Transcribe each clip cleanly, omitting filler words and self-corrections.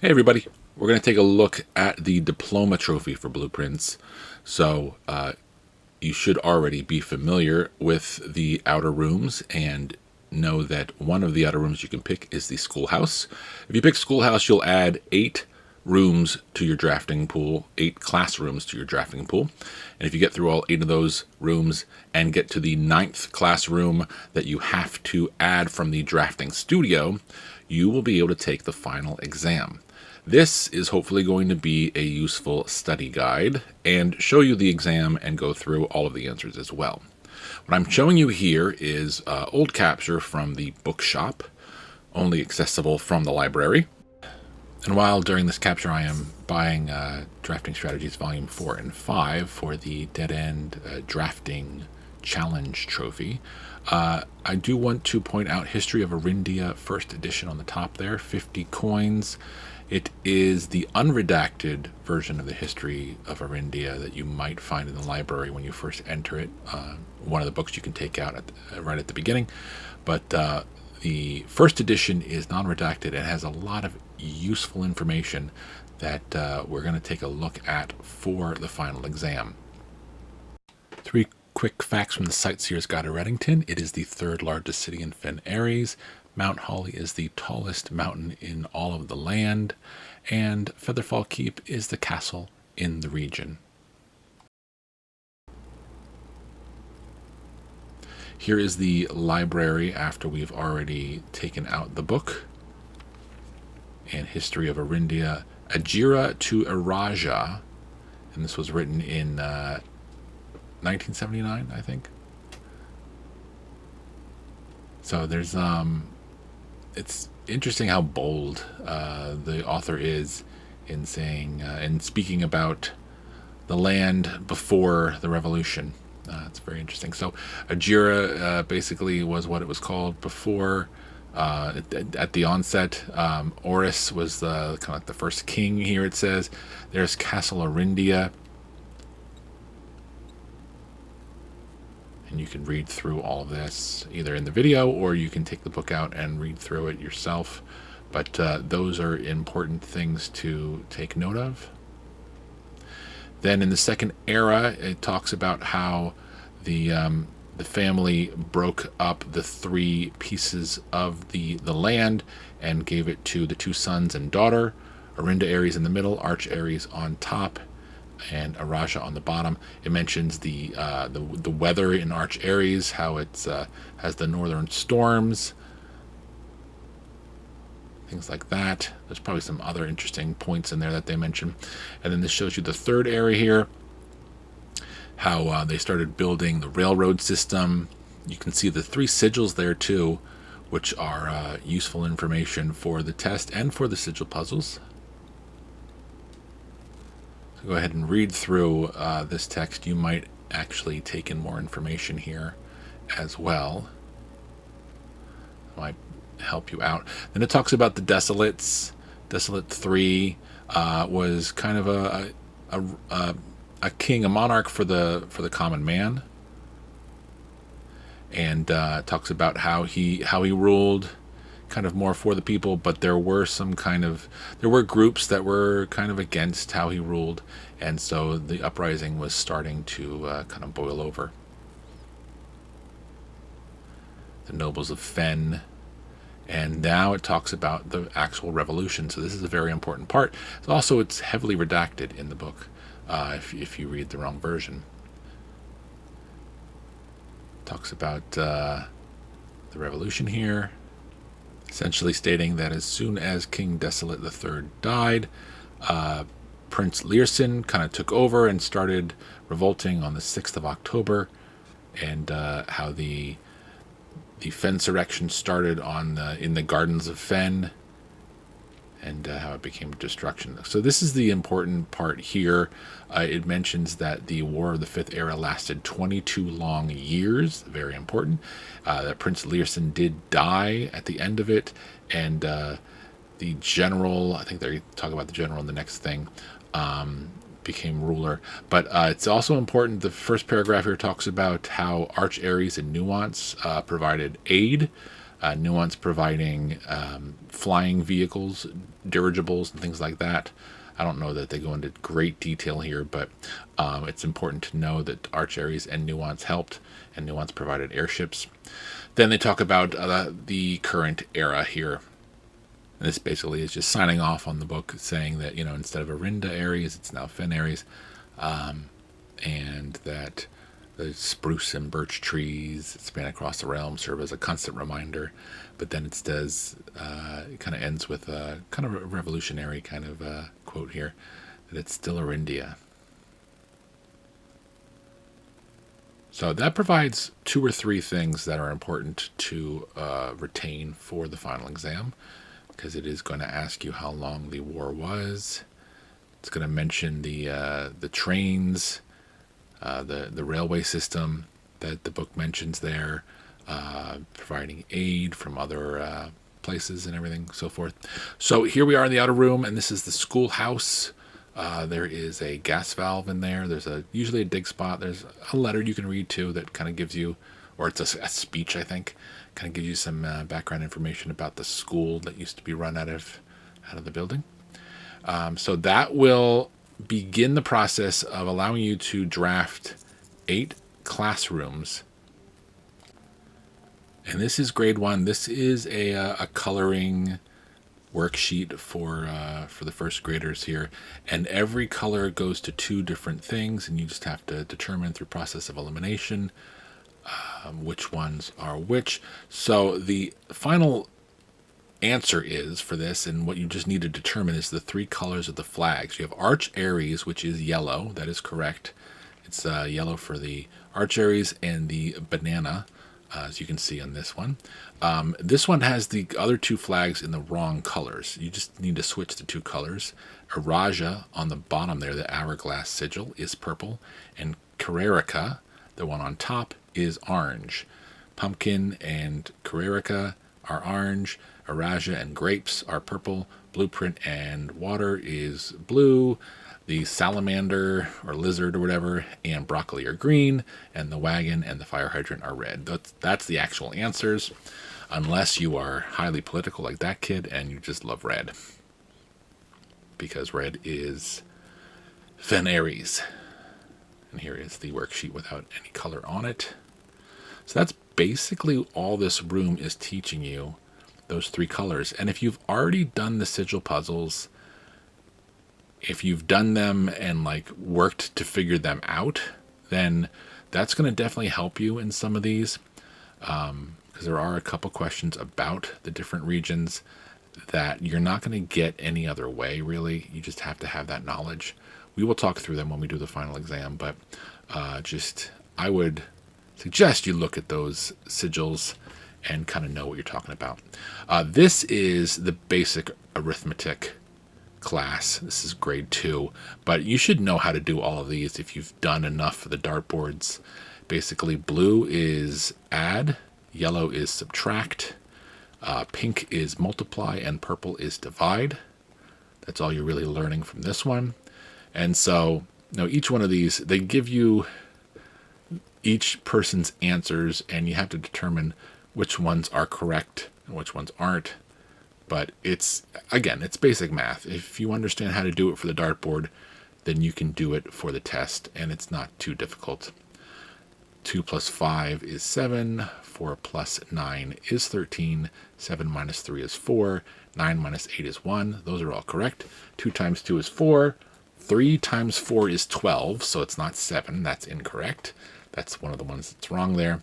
Hey everybody, we're going to take a look at the Diploma trophy for Blueprints. So you should already be familiar with the outer rooms and know that one of the outer rooms you can pick is the schoolhouse. If you pick schoolhouse, you'll add 8 rooms to your drafting pool, 8 classrooms to your drafting pool. And if you get through all 8 of those rooms and get to the 9th classroom that you have to add from the drafting studio, you will be able to take the final exam. This is hopefully going to be a useful study guide and show you the exam and go through all of the answers as well. What I'm showing you here is old capture from the bookshop, only accessible from the library. And while during this capture I am buying Drafting Strategies Volume 4 and 5 for the Dead End Drafting Challenge Trophy, I do want to point out History of Arindia First Edition on the top there, 50 coins. It is the unredacted version of the History of Arindia that you might find in the library when you first enter it. One of the books you can take out right at the beginning. But the first edition is non-redacted and has a lot of useful information that we're going to take a look at for the final exam. 3 quick facts from the Sightseer's Guide to Reddington. It is the 3rd largest city in Fen Ares. Mount Holly is the tallest mountain in all of the land, and Featherfall Keep is the castle in the region. Here is the library after we've already taken out the book. And History of Arindia, Ajira to Iraja, and this was written in 1979, I think. So there's it's interesting how bold the author is in saying and speaking about the land before the revolution. It's very interesting. So Ajira basically was what it was called before. At the onset, Oris was kind of like the first king here, it says. There's Castle Arindia. And you can read through all of this either in the video or you can take the book out and read through it yourself. But those are important things to take note of. Then in the Second Era, it talks about how the family broke up the 3 pieces of the land and gave it to the 2 sons and daughter. Arinda Ares in the middle, Arch Ares on top, and Araja on the bottom. It mentions the weather in Arch Ares, how it has the northern storms, things like that. There's probably some other interesting points in there that they mention. And then this shows you the 3rd area here, how they started building the railroad system. You can see the 3 sigils there too, which are useful information for the test and for the sigil puzzles. So go ahead and read through this text. You might actually take in more information here as well. It might help you out. Then it talks about the Desolates. Desolate 3 was kind of a king, a monarch for the common man, and talks about how he ruled kind of more for the people, but there were groups that were kind of against how he ruled, and so the uprising was starting to kind of boil over. The nobles of Fen. And now it talks about the actual revolution. So this is a very important part. Also, it's heavily redacted in the book if you read the wrong version. Talks about the revolution here, essentially stating that as soon as King Desolate III died, Prince Learson kind of took over and started revolting on the 6th of October, and how the Fensurrection started in the gardens of Fen, and how it became destruction. So this is the important part here. It mentions that the War of the 5th Era lasted 22 long years, very important. That Prince Learson did die at the end of it, and the general, I think they talk about the general in the next thing, became ruler. But it's also important, the first paragraph here talks about how Arch Ares and Nuance provided aid Nuance providing flying vehicles, dirigibles, and things like that. I don't know that they go into great detail here, but it's important to know that Arch Ares and Nuance helped, and Nuance provided airships. Then they talk about the current era here. And this basically is just signing off on the book, saying that, instead of Arinda Ares, it's now Fen Ares, and that the spruce and birch trees that span across the realm serve as a constant reminder. But then it does, it kind of ends with a kind of a revolutionary kind of quote here, that it's still Arindia. So that provides 2 or 3 things that are important to retain for the final exam, because it is going to ask you how long the war was. It's going to mention the trains, the railway system that the book mentions there, providing aid from other places and everything, so forth. So here we are in the outer room, and this is the schoolhouse. There is a gas valve in there. There's usually a dig spot. There's a letter you can read too that kind of gives you, or it's a speech, I think, kind of gives you some background information about the school that used to be run out of the building. So that will begin the process of allowing you to draft 8 classrooms. And this is grade 1. This is a coloring worksheet for the first graders here, and every color goes to 2 different things, and you just have to determine through process of elimination which ones are which. So the final answer is for this, and what you just need to determine, is the 3 colors of the flags. You have Arch Ares, which is yellow. That is correct. It's yellow for the Arch Ares, and the banana, as you can see on this one. This one has the other 2 flags in the wrong colors. You just need to switch the 2 colors. Araja on the bottom there, the hourglass sigil, is purple, and Carrerica, the one on top, is orange. Pumpkin and Carrerica are orange. Araja and grapes are purple. Blueprint and water is blue. The salamander or lizard or whatever and broccoli are green, and the wagon and the fire hydrant are red. That's the actual answers, unless you are highly political like that kid and you just love red, because red is Fen Ares. And here is the worksheet without any color on it. So that's basically all this room is teaching you, those 3 colors. And if you've already done the sigil puzzles, if you've done them and worked to figure them out, then that's going to definitely help you in some of these, because there are a couple questions about the different regions that you're not going to get any other way, really. You just have to have that knowledge. We will talk through them when we do the final exam, but I would suggest you look at those sigils and kind of know what you're talking about. This is the basic arithmetic class. This is grade 2, but you should know how to do all of these if you've done enough for the dartboards. Basically, blue is add, yellow is subtract, pink is multiply, and purple is divide. That's all you're really learning from this one. And so, each one of these, they give you each person's answers, and you have to determine which ones are correct and which ones aren't. But it's basic math. If you understand how to do it for the dartboard, then you can do it for the test, and it's not too difficult. 2 plus 5 is 7, 4 plus 9 is 13, 7 minus 3 is 4, 9 minus 8 is 1. Those are all correct. 2 times 2 is 4. 3 times 4 is 12, so it's not 7. That's incorrect. That's one of the ones that's wrong there.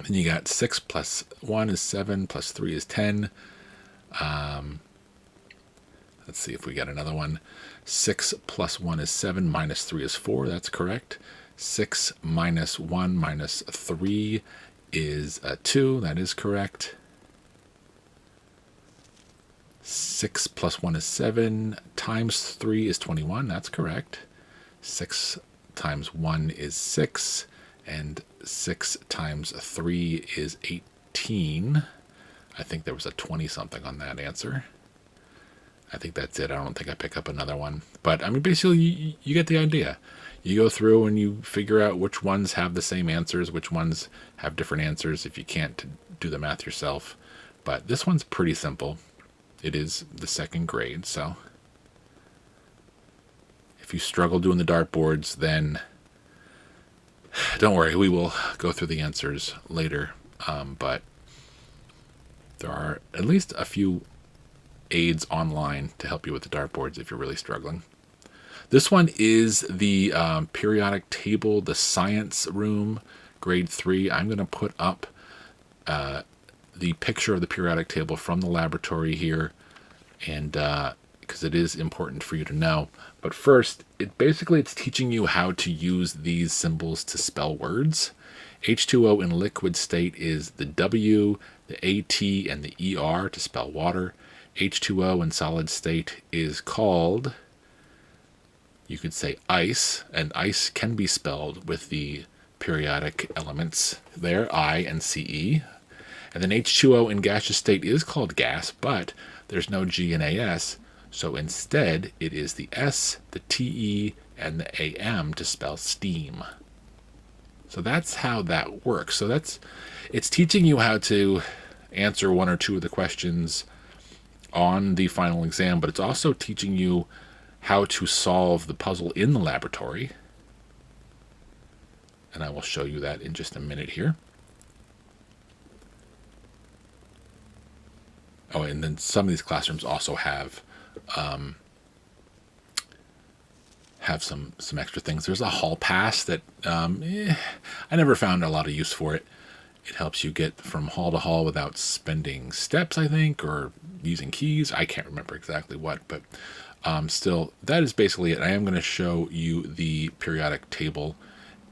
Then you got 6 plus 1 is 7, plus 3 is 10. Let's see if we got another one. 6 plus 1 is 7, minus 3 is 4. That's correct. 6 minus 1 minus 3 is 2. That is correct. 6 plus 1 is 7, times 3 is 21. That's correct. 6 times 1 is 6, and 6 times 3 is 18. I think there was a 20-something on that answer. I think that's it. I don't think I pick up another one. But, basically, you get the idea. You go through and you figure out which ones have the same answers, which ones have different answers if you can't do the math yourself. But this one's pretty simple. It is the second grade, so if you struggle doing the dartboards, then don't worry, we will go through the answers later. But there are at least a few aids online to help you with the dartboards if you're really struggling. This one is the periodic table, the science room, grade 3. I'm going to put up the picture of the periodic table from the laboratory here, and because it is important for you to know. But first, it's teaching you how to use these symbols to spell words. H2O in liquid state is the W, the AT, and the ER to spell water. H2O in solid state is called, you could say, ice, and ice can be spelled with the periodic elements there, I and CE. And then H2O in gaseous state is called gas, but there's no G in AS, so instead it is the S, the TE, and the AM to spell steam. So that's how that works. So it's teaching you how to answer one or two of the questions on the final exam, but it's also teaching you how to solve the puzzle in the laboratory. And I will show you that in just a minute here. Oh, and then some of these classrooms also have some extra things. There's a hall pass that I never found a lot of use for it. It helps you get from hall to hall without spending steps, I think, or using keys. I can't remember exactly what, but still, that is basically it. I am going to show you the periodic table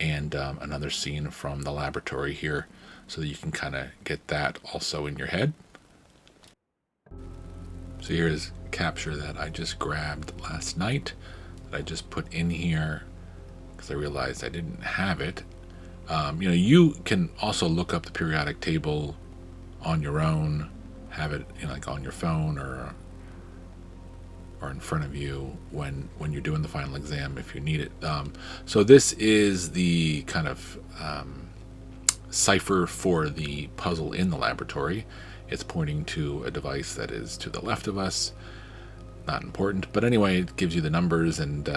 and another scene from the laboratory here so that you can kind of get that also in your head. So here's a capture that I just grabbed last night that I just put in here because I realized I didn't have it. You can also look up the periodic table on your own, have it like on your phone or in front of you when you're doing the final exam if you need it. So this is the kind of cipher for the puzzle in the laboratory. It's pointing to a device that is to the left of us. Not important, but anyway, it gives you the numbers and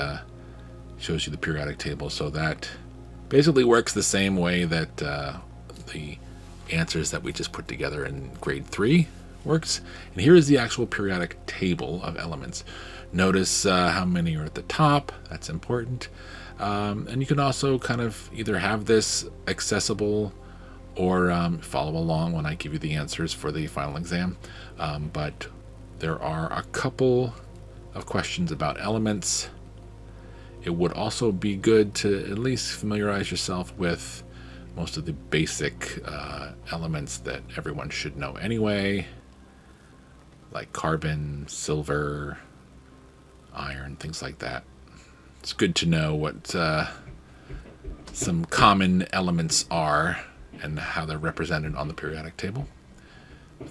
shows you the periodic table. So that basically works the same way that the answers that we just put together in grade 3 works. And here is the actual periodic table of elements. Notice how many are at the top. That's important. And you can also kind of either have this accessible or follow along when I give you the answers for the final exam. But there are a couple of questions about elements. It would also be good to at least familiarize yourself with most of the basic elements that everyone should know anyway, like carbon, silver, iron, things like that. It's good to know what some common elements are and how they're represented on the periodic table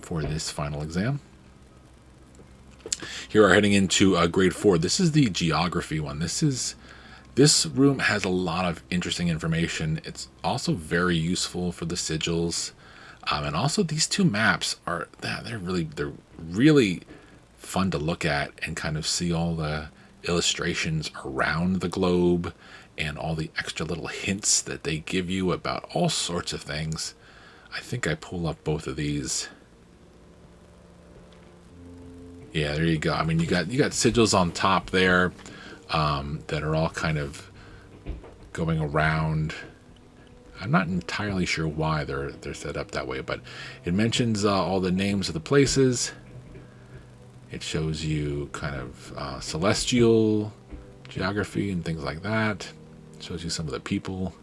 for this final exam. Here we're heading into grade 4. This is the geography one. This room has a lot of interesting information. It's also very useful for the sigils. And also these two maps they're really fun to look at and kind of see all the illustrations around the globe and all the extra little hints that they give you about all sorts of things. I think I pull up both of these. Yeah, there you go. I mean, you got sigils on top there that are all kind of going around. I'm not entirely sure why they're set up that way, but it mentions all the names of the places. It shows you kind of celestial geography and things like that. It shows you some of the people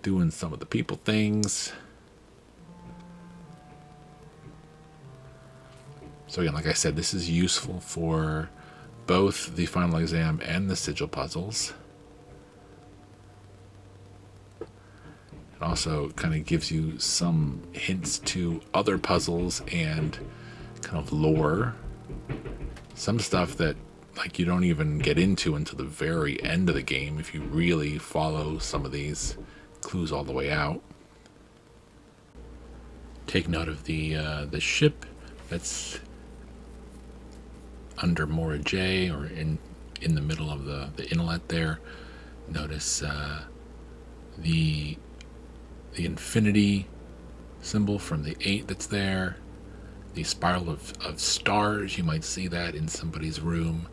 doing some of the people things. So again, like I said, this is useful for both the final exam and the sigil puzzles. It also kind of gives you some hints to other puzzles and kind of lore. Some stuff that you don't even get into until the very end of the game if you really follow some of these clues all the way out. Take note of the ship That's under Mora J, or in the middle of the inlet there. Notice the infinity symbol from the 8 that's there. The spiral of stars, you might see that in somebody's room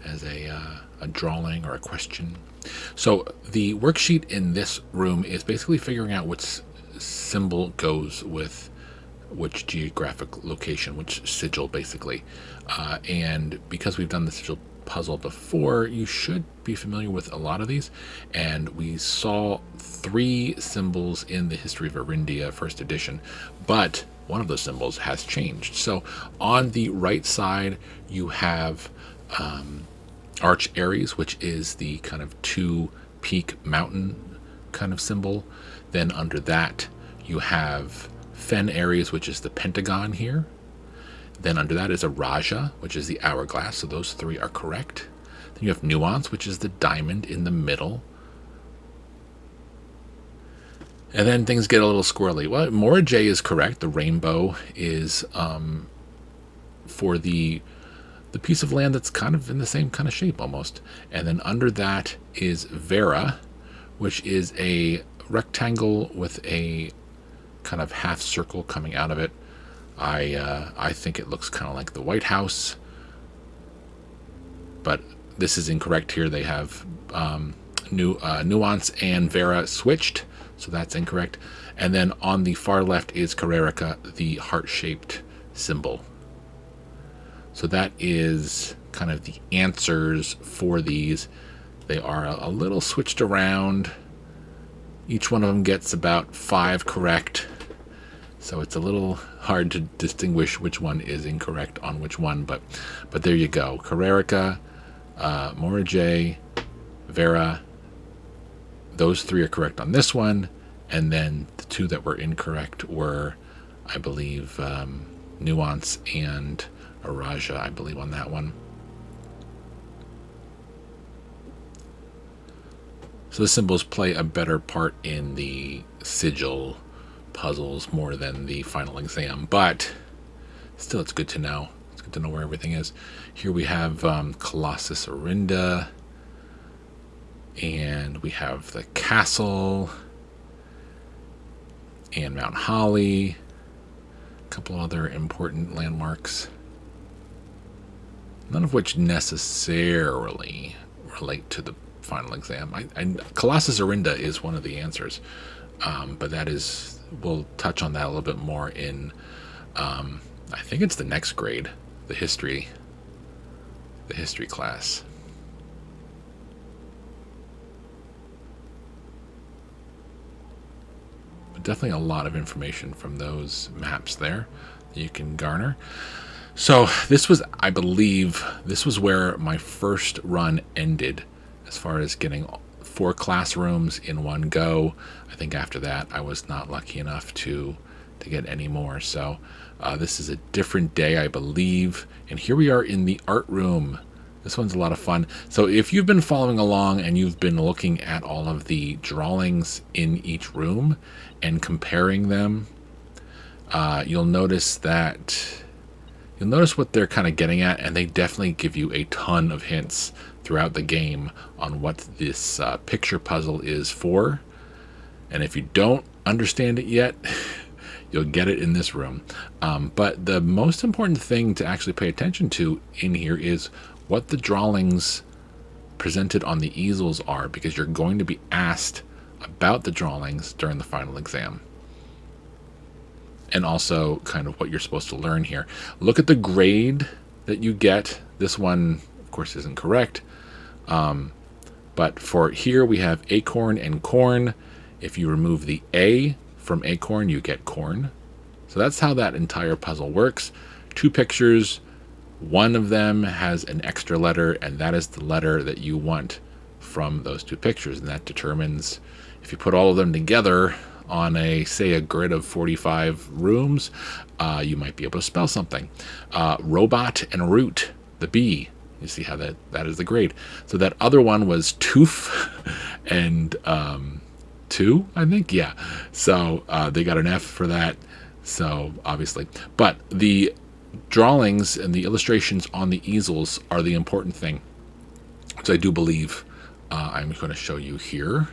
as a drawing or a question. So the worksheet in this room is basically figuring out which symbol goes with which geographic location, which sigil basically. And because we've done the sigil puzzle before, you should be familiar with a lot of these. And we saw 3 symbols in the History of Arindia first edition, but one of those symbols has changed. So on the right side, you have Arch Aries, which is the kind of 2-peak mountain kind of symbol. Then under that, you have Fen Aries, which is the pentagon here. Then under that is a Raja, which is the hourglass. So those 3 are correct. Then you have Nuance, which is the diamond in the middle. And then things get a little squirrely. Well, Mora J is correct. The rainbow is for the piece of land that's kind of in the same kind of shape almost. And then under that is Vera, which is a rectangle with a kind of half circle coming out of it. I think it looks kind of like the White House, but this is incorrect here. They have Nuance and Vera switched, so that's incorrect. And then on the far left is Carrerica, the heart-shaped symbol. So that is kind of the answers for these. They are a little switched around. Each one of them gets about 5 correct. So it's a little hard to distinguish which one is incorrect on which one, but there you go. Carrerica, Mora J, Vera, those 3 are correct on this one, and then the 2 that were incorrect were, I believe, Nuance and Araja, I believe, on that one. So the symbols play a better part in the sigil puzzles more than the final exam, but still it's good to know. It's good to know where everything is. Here we have Colossus Orinda, and we have the castle, and Mount Holly, a couple other important landmarks, none of which necessarily relate to the final exam. Colossus Orinda is one of the answers, but that is, we'll touch on that a little bit more in, I think it's the next grade, the history class. But definitely a lot of information from those maps there that you can garner. So this was, I believe, this was where my first run ended as far as getting 4 classrooms in one go. I think after that I was not lucky enough to get any more. So this is a different day, I believe. And here we are in the art room. This one's a lot of fun. So if you've been following along and you've been looking at all of the drawings in each room and comparing them, you'll notice what they're kind of getting at, and they definitely give you a ton of hints throughout the game on what this picture puzzle is for. And if you don't understand it yet, you'll get it in this room. But the most important thing to actually pay attention to in here is what the drawings presented on the easels are, because you're going to be asked about the drawings during the final exam. And also kind of what you're supposed to learn here. Look at the grade that you get. This one, of course, isn't correct. But for here, we have acorn and corn. If you remove the A from acorn, you get corn. So that's how that entire puzzle works. 2 pictures. One of them has an extra letter, and that is the letter that you want from those 2 pictures. And that determines, if you put all of them together on say a grid of 45 rooms, you might be able to spell something. Robot and root, the B. You see how that is the grade. So that other one was tooth and 2, I think. Yeah. So they got an F for that. So obviously, but the drawings and the illustrations on the easels are the important thing, which I do believe I'm going to show you here.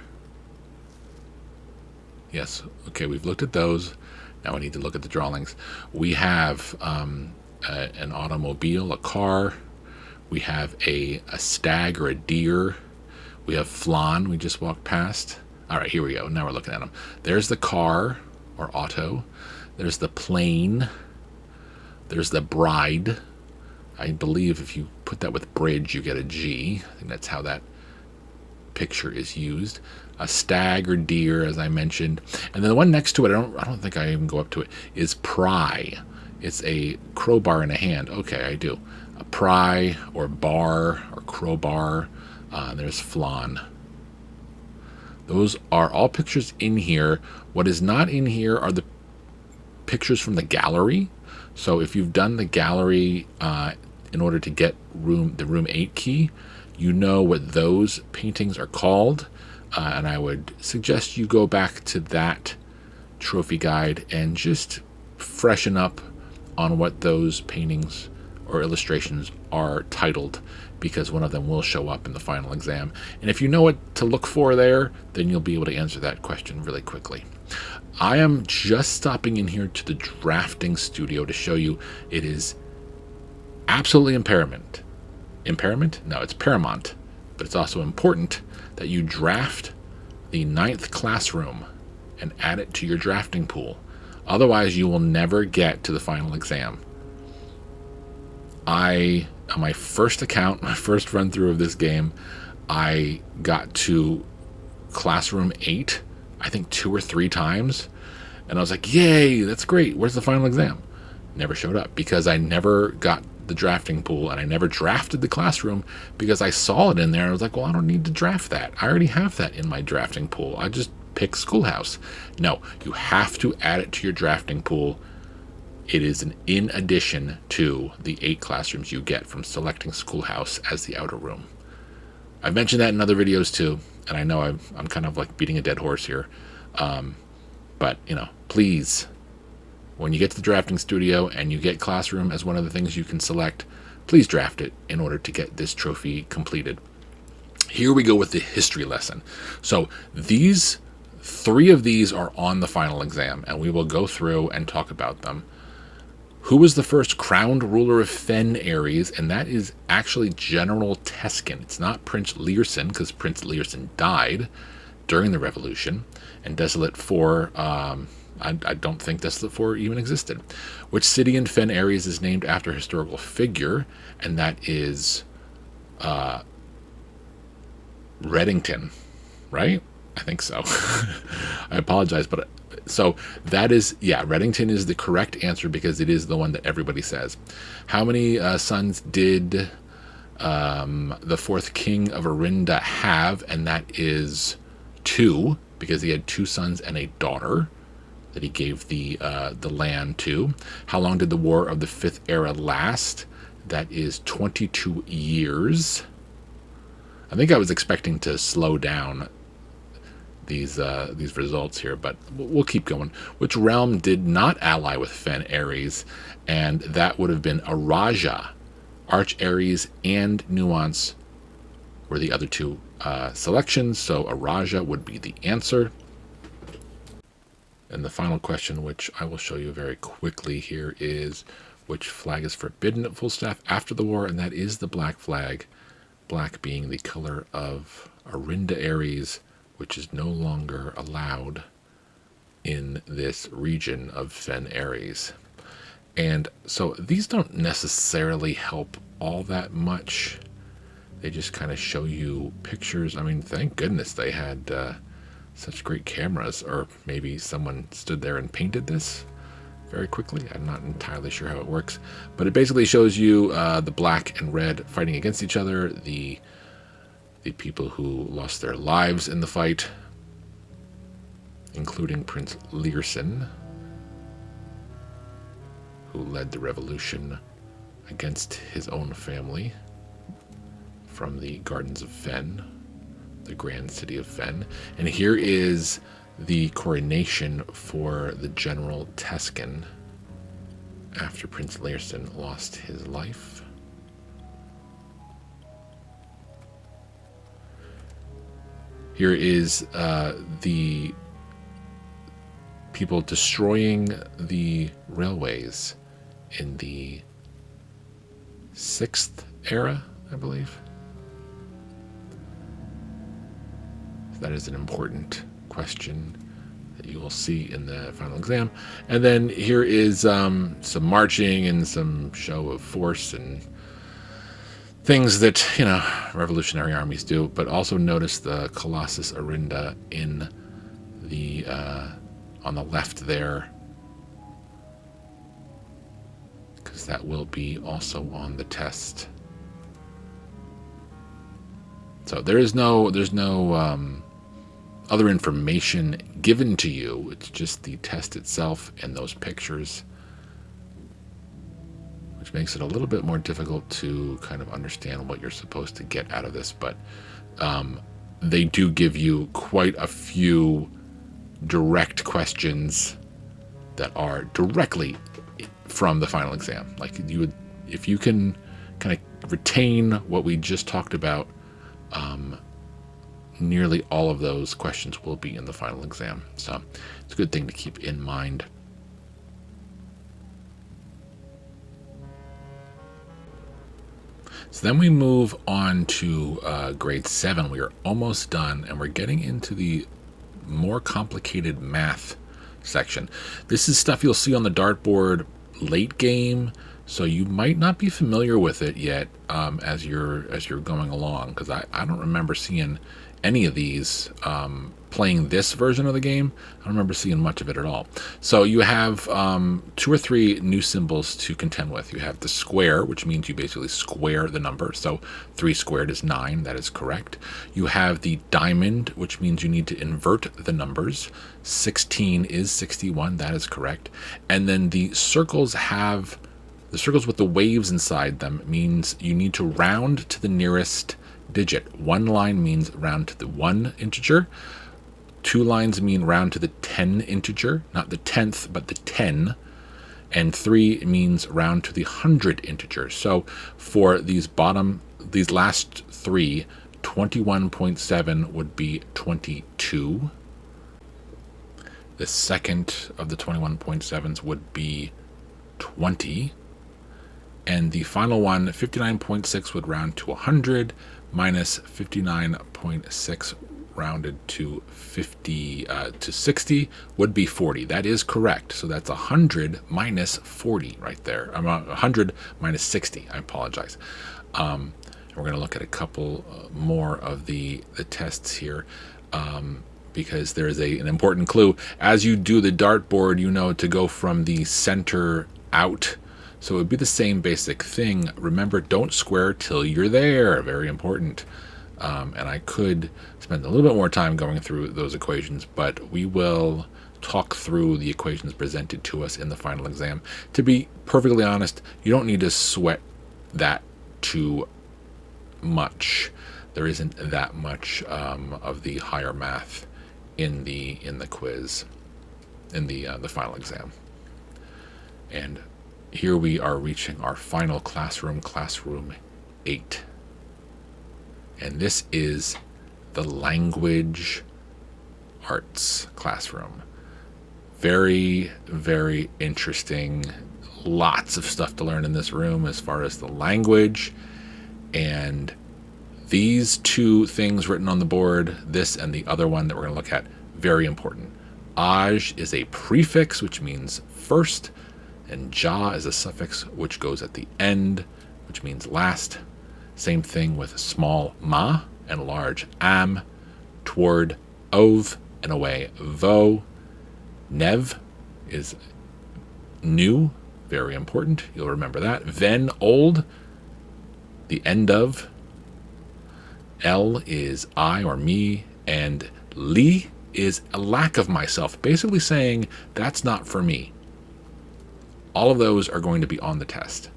Yes, okay, we've looked at those. Now we need to look at the drawings. We have an automobile, a car. We have a stag or a deer. We have flan we just walked past. All right, here we go. Now we're looking at them. There's the car or auto. There's the plane. There's the bride. I believe if you put that with bridge, you get a G. I think that's how that picture is used. A stag or deer, as I mentioned. And then the one next to it, I don't think I even go up to it, is pry. It's a crowbar in a hand. Okay, I do. A pry or bar or crowbar. There's flan. Those are all pictures in here. What is not in here are the pictures from the gallery. So if you've done the gallery in order to get the room 8 key, you know what those paintings are called. And I would suggest you go back to that trophy guide and just freshen up on what those paintings or illustrations are titled, because one of them will show up in the final exam. And if you know what to look for there, then you'll be able to answer that question really quickly. I am just stopping in here to the drafting studio to show you it is absolutely paramount. No, it's paramount, but it's also important that you draft the 9th classroom and add it to your drafting pool. Otherwise, you will never get to the final exam. On my first account, my first run through of this game, I got to classroom 8, I think 2 or 3 times. And I was like, yay, that's great. Where's the final exam? Never showed up because I never got the drafting pool, and I never drafted the classroom because I saw it in there. And I was like, well, I don't need to draft that. I already have that in my drafting pool. I just pick schoolhouse. No, you have to add it to your drafting pool. It is in addition to the 8 classrooms you get from selecting schoolhouse as the outer room. I've mentioned that in other videos too, and I know I'm kind of like beating a dead horse here. But, please, when you get to the drafting studio and you get classroom as one of the things you can select, please draft it in order to get this trophy completed. Here we go with the history lesson. So these 3 of these are on the final exam, and we will go through and talk about them. Who was the first crowned ruler of Fen Ares? And that is actually General Teskin. It's not Prince Learson, because Prince Learson died during the revolution, and Desolate 4, I don't think Desolate 4 even existed. Which city in Fen Ares is named after a historical figure? And that is Reddington, right? I think so. I apologize, but so that is, Reddington is the correct answer because it is the one that everybody says. How many sons did the 4th king of Arinda have? And that is 2, because he had 2 sons and a daughter that he gave the land to. How long did the War of the 5th Era last? That is 22 years. I think I was expecting to slow down these results here, but we'll keep going. Which realm did not ally with Fen Ares? And that would have been Araja. Arch Ares and Nuance were the other 2 selections, so Araja would be the answer. And the final question, which I will show you very quickly here, is which flag is forbidden at Falstaff after the war? And that is the black flag. Black being the color of Arinda Ares, which is no longer allowed in this region of Fen Ares. And so these don't necessarily help all that much. They just kind of show you pictures. I mean, thank goodness they had such great cameras, or maybe someone stood there and painted this very quickly. I'm not entirely sure how it works, but it basically shows you the black and red fighting against each other, the people who lost their lives in the fight, including Prince Learson, who led the revolution against his own family from the Gardens of Fen, the grand city of Fen. And here is the coronation for the General Teskin after Prince Learson lost his life. Here is the people destroying the railways in the 6th era, I believe. That is an important question that you will see in the final exam. And then here is some marching and some show of force and things that, revolutionary armies do. But also notice the Colossus Arinda in the on the left there, because that will be also on the test. So there's no other information given to you. It's just the test itself and those pictures, which makes it a little bit more difficult to kind of understand what you're supposed to get out of this. But they do give you quite a few direct questions that are directly from the final exam. Like you would, if you can kind of retain what we just talked about, nearly all of those questions will be in the final exam. So it's a good thing to keep in mind. So then we move on to grade 7. We are almost done, and we're getting into the more complicated math section. This is stuff you'll see on the dartboard late game, so you might not be familiar with it yet as you're going along, because I don't remember seeing any of these playing this version of the game. I don't remember seeing much of it at all. So you have 2 or 3 new symbols to contend with. You have the square, which means you basically square the number. So 3 squared is 9. That is correct. You have the diamond, which means you need to invert the numbers. 16 is 61. That is correct. And then the circles with the waves inside them means you need to round to the nearest digit. 1 line means round to the 1 integer. 2 lines mean round to the 10 integer, not the 10th, but the 10. And 3 means round to the 100 integer. So for these last 3, 21.7 would be 22. The second of the 21.7s would be 20. And the final one, 59.6, would round to 100, minus 59.6 rounded to 60 would be 40. That is correct. So that's 100 minus 40 right there. 100 minus 60. I apologize. We're going to look at a couple more of the tests here, because there is an important clue. As you do the dartboard, to go from the center out. So it would be the same basic thing. Remember, don't square till you're there. Very important. And I could spend a little bit more time going through those equations, but we will talk through the equations presented to us in the final exam. To be perfectly honest, you don't need to sweat that too much. There isn't that much of the higher math in the quiz, in the final exam. And here we are reaching our final classroom 8. And this is the language arts classroom. Very, very interesting. Lots of stuff to learn in this room as far as the language. And these 2 things written on the board, this and the other one that we're going to look at, very important. Aj is a prefix, which means first. And ja is a suffix which goes at the end, which means last. Same thing with small ma and large am, toward ov and away vo. Nev is new, very important. You'll remember that. Ven, old, the end of. L is I or me, and li is a lack of myself, basically saying that's not for me. All of those are going to be on the test.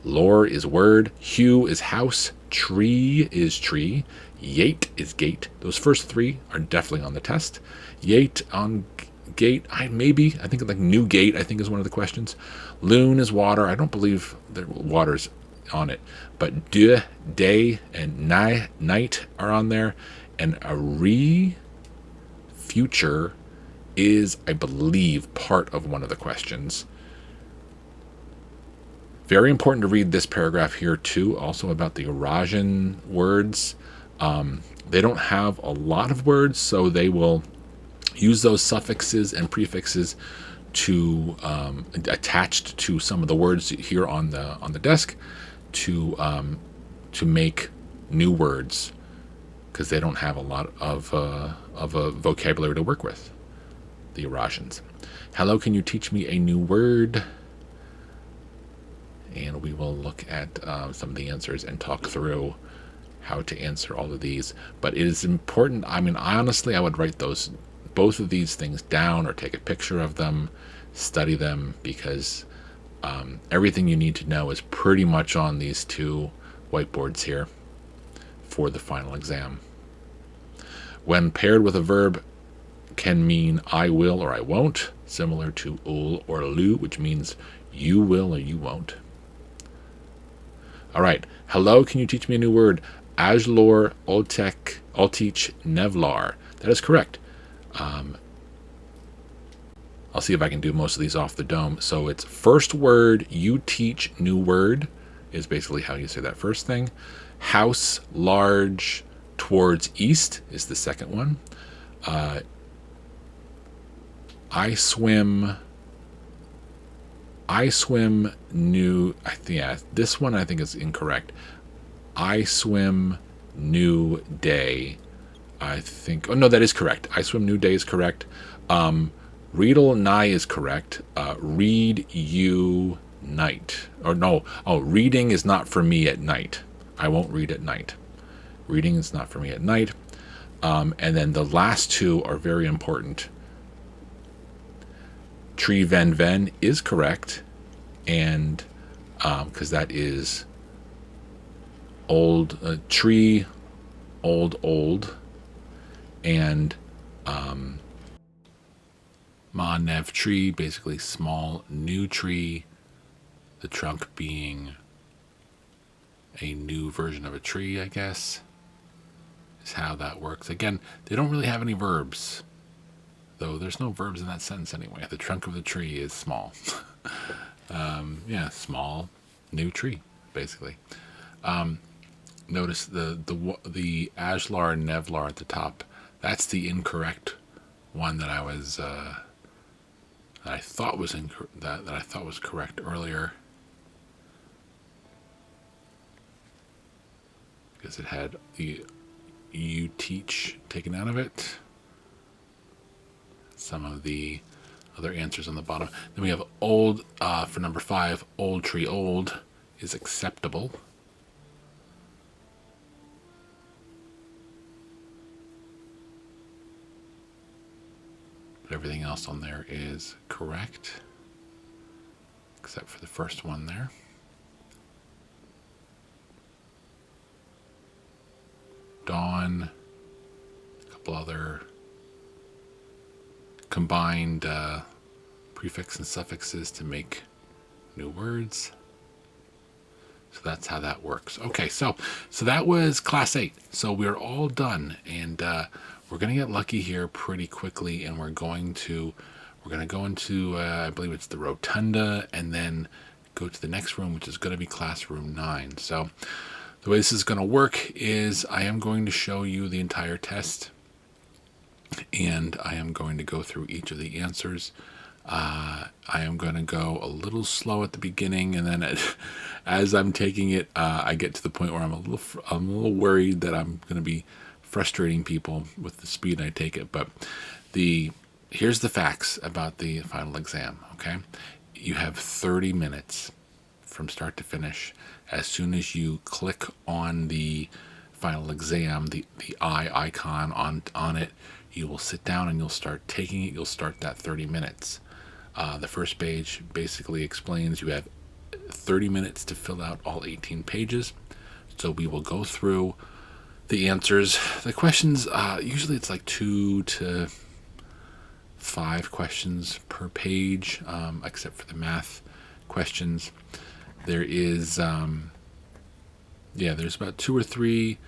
Lore is word, hue is house, tree is tree, yate is gate. Those first 3 are definitely on the test. Yate on Gate, I think like new gate, I think is one of the questions. Loon is water. I don't believe there water's on it, but day, and night are on there, and a future is, I believe, part of one of the questions. Very important to read this paragraph here too, also about the Eurasian words. They don't have a lot of words, so they will use those suffixes and prefixes to attached to some of the words here on the desk to make new words, because they don't have a lot of a vocabulary to work with, the Eurasians. Hello, can you teach me a new word? And we will look at some of the answers and talk through how to answer all of these. But it is important. I mean, honestly, I would write both of these things down or take a picture of them, study them, because everything you need to know is pretty much on these two whiteboards here for the final exam. When paired with a verb, can mean I will or I won't, similar to ul or lu, which means you will or you won't. All right. Hello, can you teach me a new word? Ajlor Ultich Nevlar. That is correct. I'll see if I can do most of these off the dome. So it's first word, you teach, new word is basically how you say that first thing. House, large, towards east is the second one. I swim new. This one I think is incorrect. I swim new day. I think. Oh no, that is correct. I swim new day is correct. Readle nigh is correct. Read you night. Or no. Oh, reading is not for me at night. I won't read at night. Reading is not for me at night. And then the last two are very important. Tree ven is correct, and because that is old tree, old, and ma nev tree, basically small new tree, the trunk being a new version of a tree, I guess, is how that works. Again, they don't really have any verbs, though there's no verbs in that sentence anyway. The trunk of the tree is small. Small new tree, basically. Notice the Ajlar and Nevlar at the top. That's the incorrect one that I thought was correct earlier, because it had the you teach taken out of it. Some of the other answers on the bottom. Then we have old for number 5. Old tree old is acceptable. But everything else on there is correct, except for the first one there. Dawn, a couple other combined prefix and suffixes to make new words. So that's how that works. Okay, so that was class 8. So we're all done, and we're going to get lucky here pretty quickly, and we're going to go into I believe it's the rotunda, and then go to the next room, which is going to be classroom 9. So the way this is going to work is I am going to show you the entire test, and I am going to go through each of the answers. I am going to go a little slow at the beginning, and then as I'm taking it, I get to the point where I'm a little worried that I'm going to be frustrating people with the speed I take it. But here's the facts about the final exam. Okay, you have 30 minutes from start to finish. As soon as you click on the final exam, the eye icon on it, you will sit down and you'll start taking it. You'll start that 30 minutes. The first page basically explains you have 30 minutes to fill out all 18 pages. So we will go through the answers. The questions, usually it's like 2 to 5 questions per page, except for the math questions. There is, there's about 2 or 3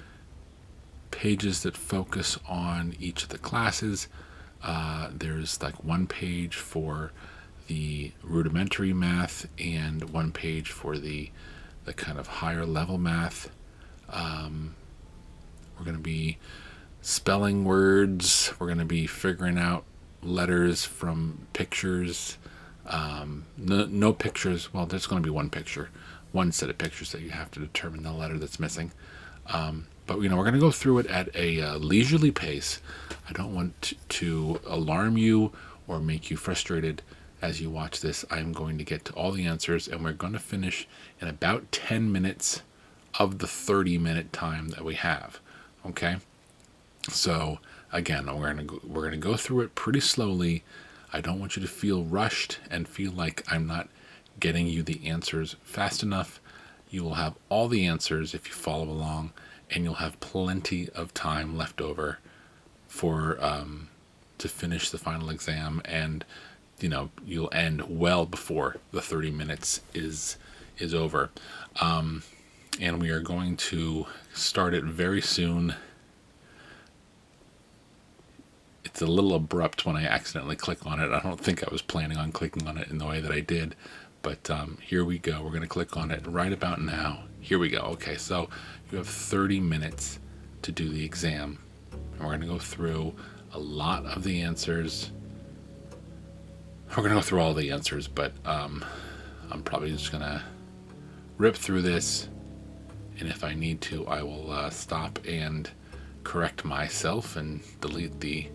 pages that focus on each of the classes. There's like 1 page for the rudimentary math and 1 page for the kind of higher level math. We're going to be spelling words. We're going to be figuring out letters from pictures. No pictures. Well, there's going to be 1 picture, 1 set of pictures that you have to determine the letter that's missing. But we're going to go through it at a leisurely pace. I don't want to alarm you or make you frustrated as you watch this. I'm going to get to all the answers, and we're going to finish in about 10 minutes of the 30-minute time that we have. Okay? So again, we're going to go through it pretty slowly. I don't want you to feel rushed and feel like I'm not getting you the answers fast enough. You will have all the answers if you follow along, and you'll have plenty of time left over for to finish the final exam, and you'll end well before the 30 minutes is over. And we are going to start it very soon. It's a little abrupt when I accidentally click on it. I don't think I was planning on clicking on it in the way that I did, but here we go. We're going to click on it right about now. Here we go. Okay, so you have 30 minutes to do the exam, and we're going to go through a lot of the answers. We're going to go through all the answers, but I'm probably just going to rip through this, and if I need to, I will stop and correct myself and delete the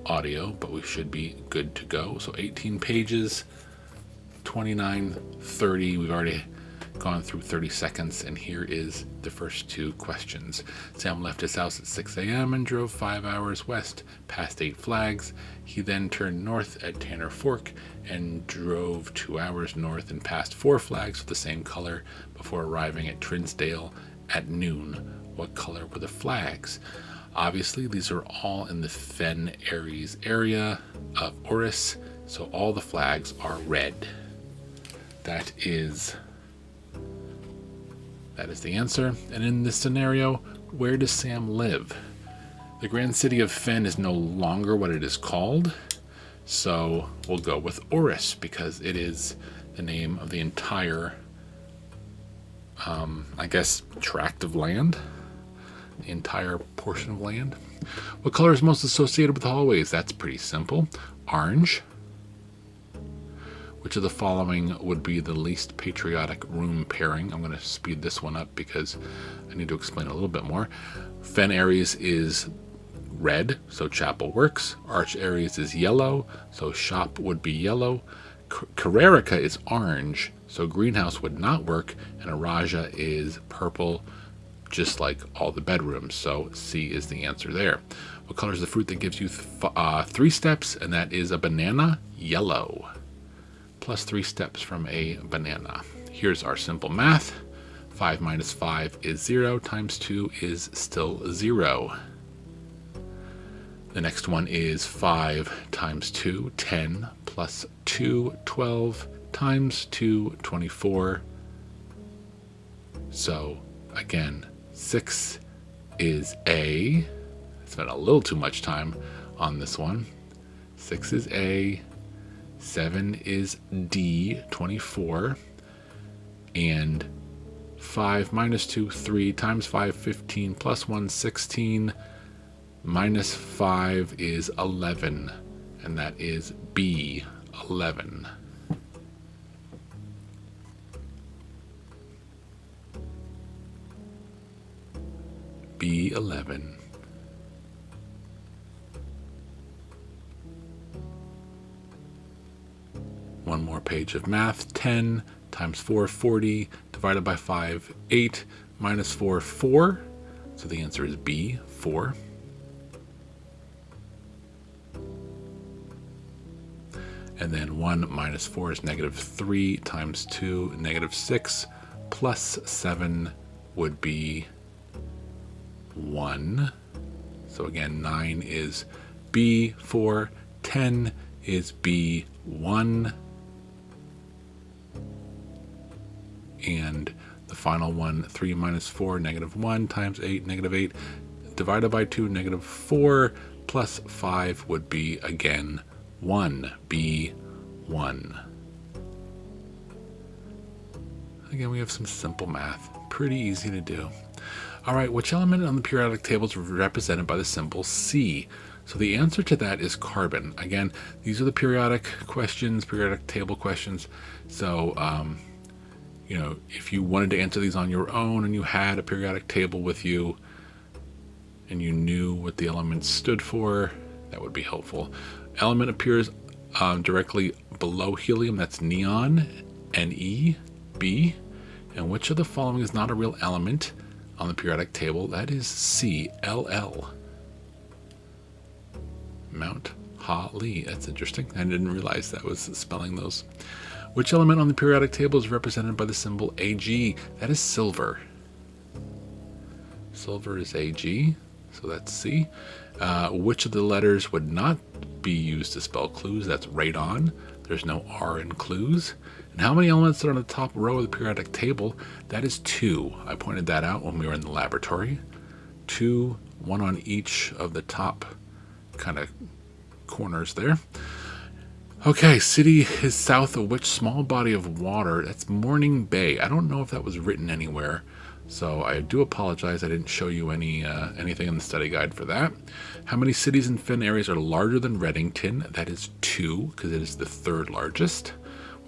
audio, but we should be good to go. So 18 pages, 29, 30. We've already gone through 30 seconds, and here is the first 2 questions. Sam left his house at 6 a.m. and drove 5 hours west past 8 flags. He then turned north at Tanner Fork and drove 2 hours north and passed 4 flags of the same color before arriving at Trinsdale at noon. What color were the flags? Obviously, these are all in the Fen Aries area of Oris, so all the flags are red. That is the answer. And in this scenario, where does Sam live? The grand city of Fen is no longer what it is called, so we'll go with Oris because it is the name of the entire, tract of land, the entire portion of land. What color is most associated with the hallways? That's pretty simple. Orange. Which of the following would be the least patriotic room pairing? I'm going to speed this one up because I need to explain a little bit more. Fen Aries is red, so chapel works. Arch Aries is yellow, so shop would be yellow. Carrerica is orange, so greenhouse would not work. And Araja is purple, just like all the bedrooms, so C is the answer there. What color is the fruit that gives you 3 steps? And that is a banana. Yellow. Plus 3 steps from a banana. Here's our simple math. 5 minus 5 is 0, times 2 is still 0. The next one is 5 times 2, 10, plus 2, 12, times 2, 24. So, again, 6 is A. I spent a little too much time on this one. 6 is A. 7 is D, 24, and 5 minus 2, 3, times 5, 15, plus 1, 16, minus 5 is 11, and that is B, 11. B, 11. One more page of math. 10 times 4, 40, divided by 5, 8, minus 4, 4. So the answer is B, 4. And then 1 minus 4 is negative 3, times 2, negative 6, plus 7 would be 1. So again, 9 is B, 4, 10 is B1. And the final one, 3 minus 4, -1 times 8, -8, divided by 2, -4, plus 5 would be, again, 1, B1. Again, we have some simple math. Pretty easy to do. All right, which element on the periodic table is represented by the symbol C? So the answer to that is carbon. Again, these are the periodic questions, periodic table questions. So, if you wanted to answer these on your own and you had a periodic table with you and you knew what the elements stood for, that would be helpful. Element appears directly below helium. That's neon, Ne, B. And which of the following is not a real element on the periodic table? That is C, Ll. Mount Holly. That's interesting. I didn't realize that was spelling those. Which element on the periodic table is represented by the symbol Ag? That is silver. Silver is Ag, so that's C. Which of the letters would not be used to spell clues? That's radon. There's no R in clues. And how many elements are on the top row of the periodic table? That is 2. I pointed that out when we were in the laboratory. 2, 1 on each of the top kind of corners there. Okay, city is south of which small body of water? That's Morning Bay. I don't know if that was written anywhere, so I do apologize. I didn't show you anything in the study guide for that. How many cities in Fen areas are larger than Reddington? That is 2, because it is the 3rd largest.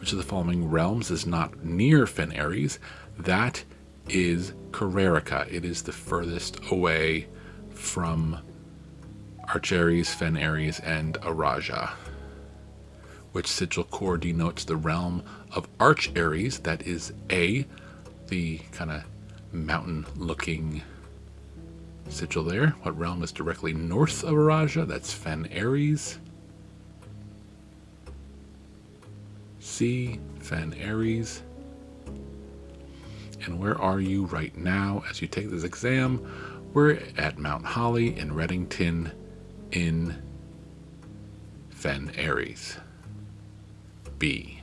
Which of the following realms is not near Fen Aries? That is Carrarica. It is the furthest away from Archaries, Fen Aries, and Araja. Which sigil core denotes the realm of Archaries? That is A, the kind of mountain-looking sigil there. What realm is directly north of Araja? That's Fen Aries. C, Fen Aries. And where are you right now as you take this exam? We're at Mount Holly in Reddington in Fen Aries. B.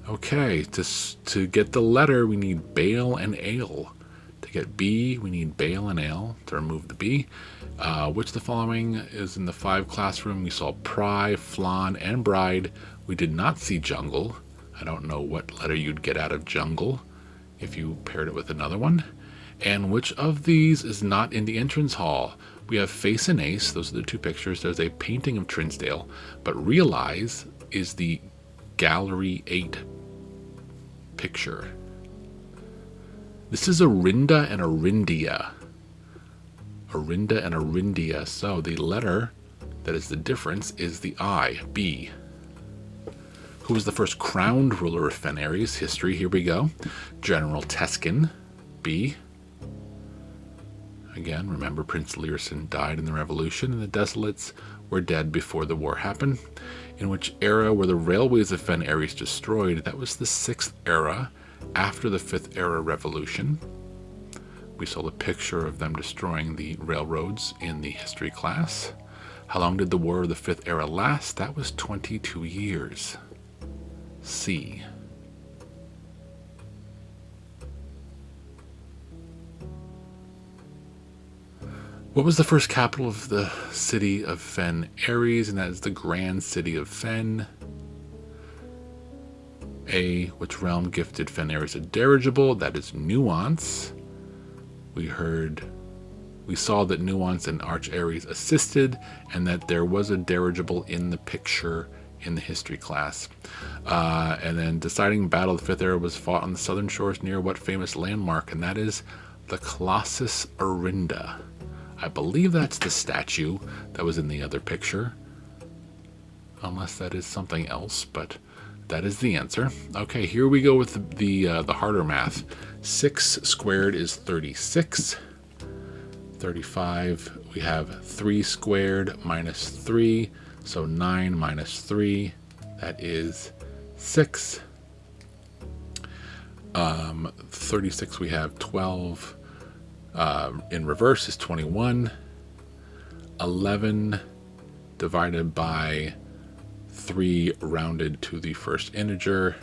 Okay, to get the letter, we need Bale and Ale. To get B, we need Bale and Ale to remove the B. Which of the following is in the 5 classroom? We saw Pry, Flan, and Bride. We did not see Jungle. I don't know what letter you'd get out of Jungle if you paired it with another one. And which of these is not in the entrance hall? We have Face and Ace. Those are the 2 pictures. There's a painting of Trinsdale. But Realize is the Gallery 8 picture. This is Arinda and Arindia. Arinda and Arindia. So the letter that is the difference is the I, B. Who was the first crowned ruler of Fen Aries? History, here we go. General Teskin, B. Again, remember Prince Learson died in the Revolution, and the Desolates were dead before the war happened. In which era were the railways of Fen Aries destroyed? That was the 6th era, after the 5th era revolution. We saw the picture of them destroying the railroads in the history class. How long did the War of the 5th era last? That was 22 years. C. What was the first capital of the city of Fen Aries? And that is the Grand City of Fen. A. Which realm gifted Fen Aries a dirigible? That is Nuance. We saw that Nuance and Archaries assisted, and that there was a dirigible in the picture in the history class. And then deciding battle of the 5th era was fought on the southern shores near what famous landmark? And that is the Colossus Arinda. I believe that's the statue that was in the other picture, unless that is something else, but that is the answer. Okay, here we go with the harder math. 6 squared is 36. 35, we have 3 squared minus 3, so 9 minus 3, that is 6. 36, we have 12. In reverse is 21. 11 divided by 3 rounded to the first integer.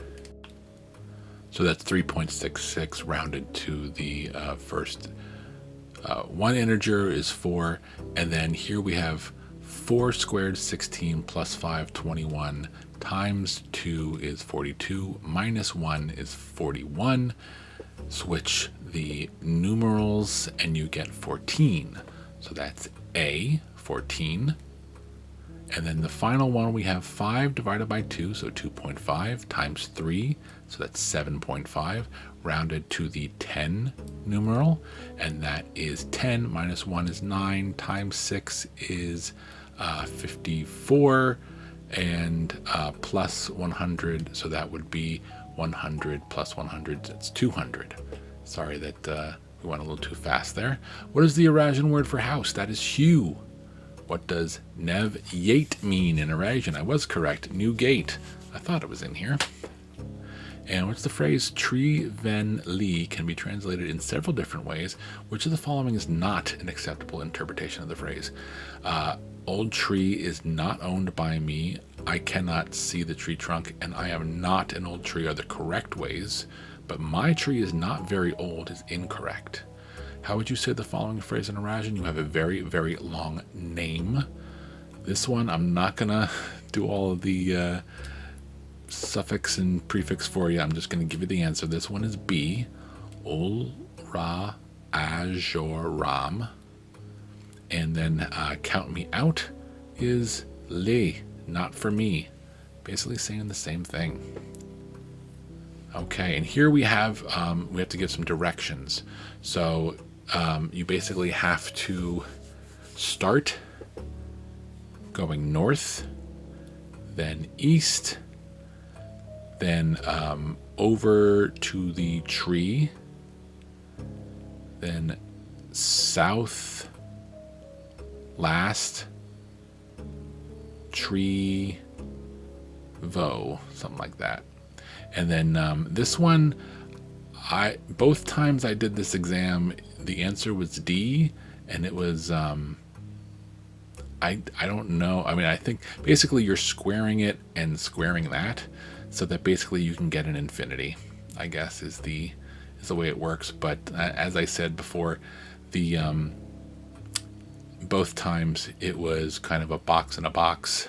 So that's 3.66 rounded to the first one integer is 4. And then here we have 4 squared 16 plus 5 21 times 2 is 42 minus 1 is 41. Switch the numerals and you get 14. So that's A, 14. And then the final one, we have 5 divided by 2, so 2.5 times 3, so that's 7.5, rounded to the 10 numeral, and that is 10 minus 1 is 9, times 6 is 54, and plus 100, so that would be 100 plus 100, that's 200. Sorry that we went a little too fast there. What is the Eurasian word for house? That is hue. What does nev-yate mean in Eurasian? I was correct. New gate. I thought it was in here. And what's the phrase tree ven li can be translated in several different ways. Which of the following is not an acceptable interpretation of the phrase? Old tree is not owned by me. I cannot see the tree trunk, and I am not an old tree are the correct ways. But my tree is not very old is incorrect. How would you say the following phrase in Eurasian? You have a very, very long name. This one, I'm not going to do all of the suffix and prefix for you. I'm just going to give you the answer. This one is B. Ol, Ra, Ajor, Ram. And then count me out is Le, not for me. Basically saying the same thing. Okay, and here we have to give some directions. So you basically have to start going north, then east, then over to the tree, then south, last, tree, vo, something like that. And then this one, both times I did this exam, the answer was D, and it was, I don't know. I mean, I think basically you're squaring it and squaring that, so that basically you can get an infinity, I guess is the way it works. But as I said before, the both times it was kind of a box in a box.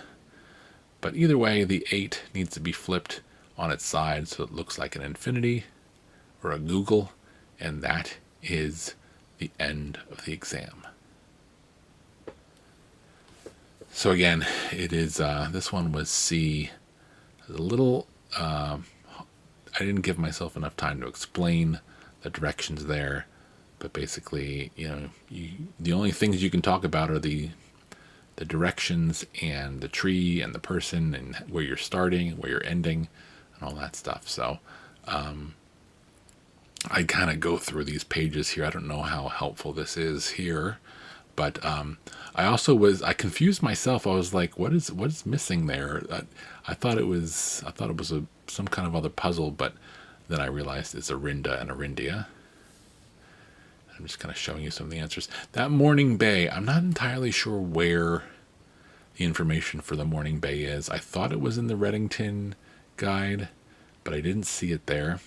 But either way, the 8 needs to be flipped on its side so it looks like an infinity or a Google, and that is the end of the exam. So again, it is this one was C. A little I didn't give myself enough time to explain the directions there, but basically, the only things you can talk about are the directions and the tree and the person and where you're starting, where you're ending, and all that stuff. So I kind of go through these pages here. I don't know how helpful this is here, but I confused myself. I was like, what is missing there? I thought it was some kind of other puzzle, but then I realized it's Arinda and Arindia. I'm just kind of showing you some of the answers. That Morning Bay, I'm not entirely sure where the information for the Morning Bay is. I thought it was in the Reddington guide, but I didn't see it there.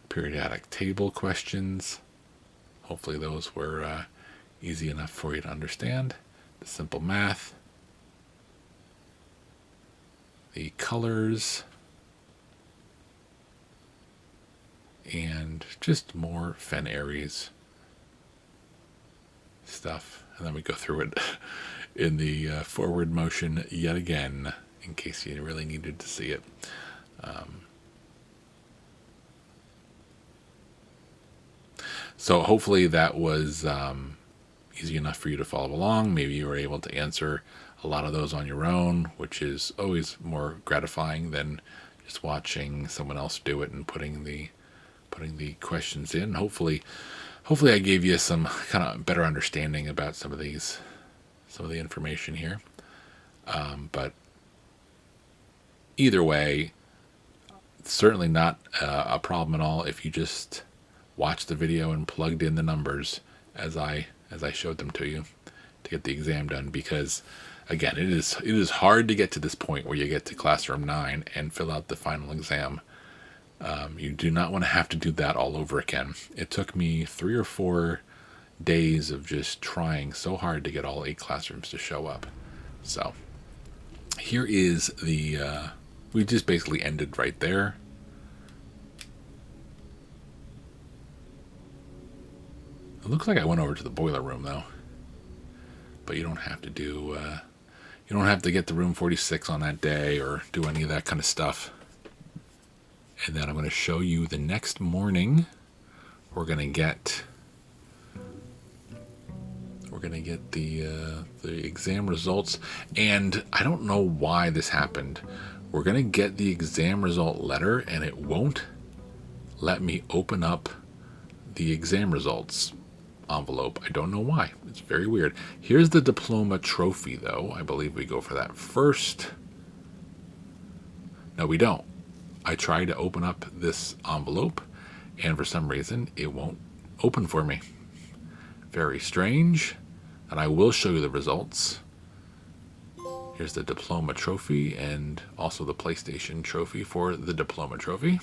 Periodic table questions. Hopefully those were easy enough for you to understand. The simple math. The colors. And just more Fen Aries stuff. And then we go through it in the forward motion yet again, in case you really needed to see it. So hopefully that was easy enough for you to follow along. Maybe you were able to answer a lot of those on your own, which is always more gratifying than just watching someone else do it and putting the questions in. Hopefully I gave you some kind of better understanding about some of the information here. But either way, certainly not a problem at all if you just watched the video and plugged in the numbers as I showed them to you, to get the exam done, because again, it is hard to get to this point where you get to classroom 9 and fill out the final exam. You do not want to have to do that all over again. It took me 3 or 4 days of just trying so hard to get all 8 classrooms to show up. So here is the we just basically ended right there. It looks like I went over to the boiler room though, but you don't have to do you don't have to get to room 46 on that day or do any of that kind of stuff. And then I'm going to show you the next morning. We're going to get the exam results, and I don't know why this happened. We're going to get the exam result letter, and it won't let me open up the exam results envelope. I don't know why. It's very weird. Here's the diploma trophy, though. I believe we go for that first. No, we don't. I tried to open up this envelope, and for some reason, it won't open for me. Very strange. And I will show you the results. Here's the diploma trophy and also the PlayStation trophy for the diploma trophy.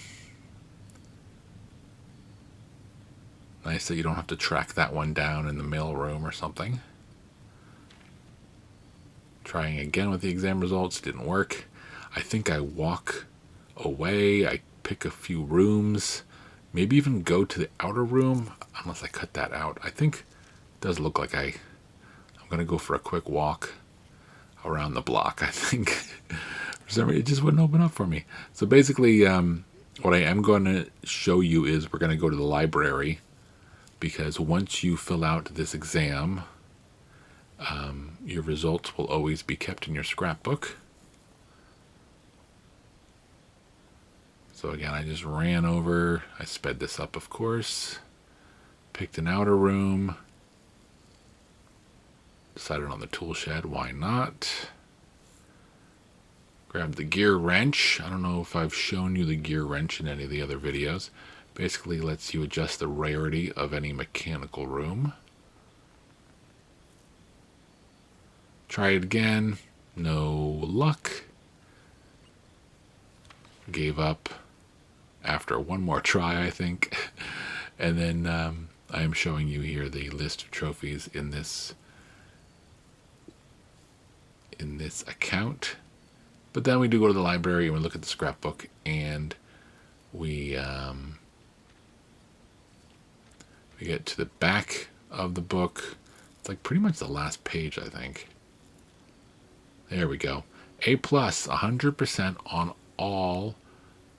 Nice that you don't have to track that one down in the mail room or something. Trying again with the exam results, didn't work. I think I walk away, I pick a few rooms, maybe even go to the outer room, unless I cut that out. I think it does look like I'm going to go for a quick walk around the block, I think. For some reason, it just wouldn't open up for me. So basically, what I am going to show you is we're going to go to the library, because once you fill out this exam, your results will always be kept in your scrapbook. So again, I just ran over, I sped this up, of course, picked an outer room, decided on the tool shed, why not? Grabbed the gear wrench. I don't know if I've shown you the gear wrench in any of the other videos. Basically lets you adjust the rarity of any mechanical room. Try it again, no luck. Gave up after one more try, I think. And then I am showing you here the list of trophies in this account. But then we do go to the library and we look at the scrapbook, and we get to the back of the book. It's like pretty much the last page, I think. There we go. A+, 100% on all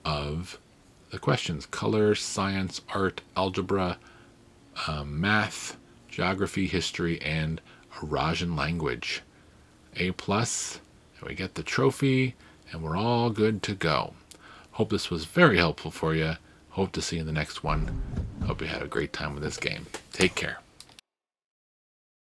of the questions: color, science, art, algebra, math, geography, history, and Eurasian language. A+, and we get the trophy, and we're all good to go. Hope this was very helpful for you. Hope to see you in the next one. Hope you had a great time with this game. Take care.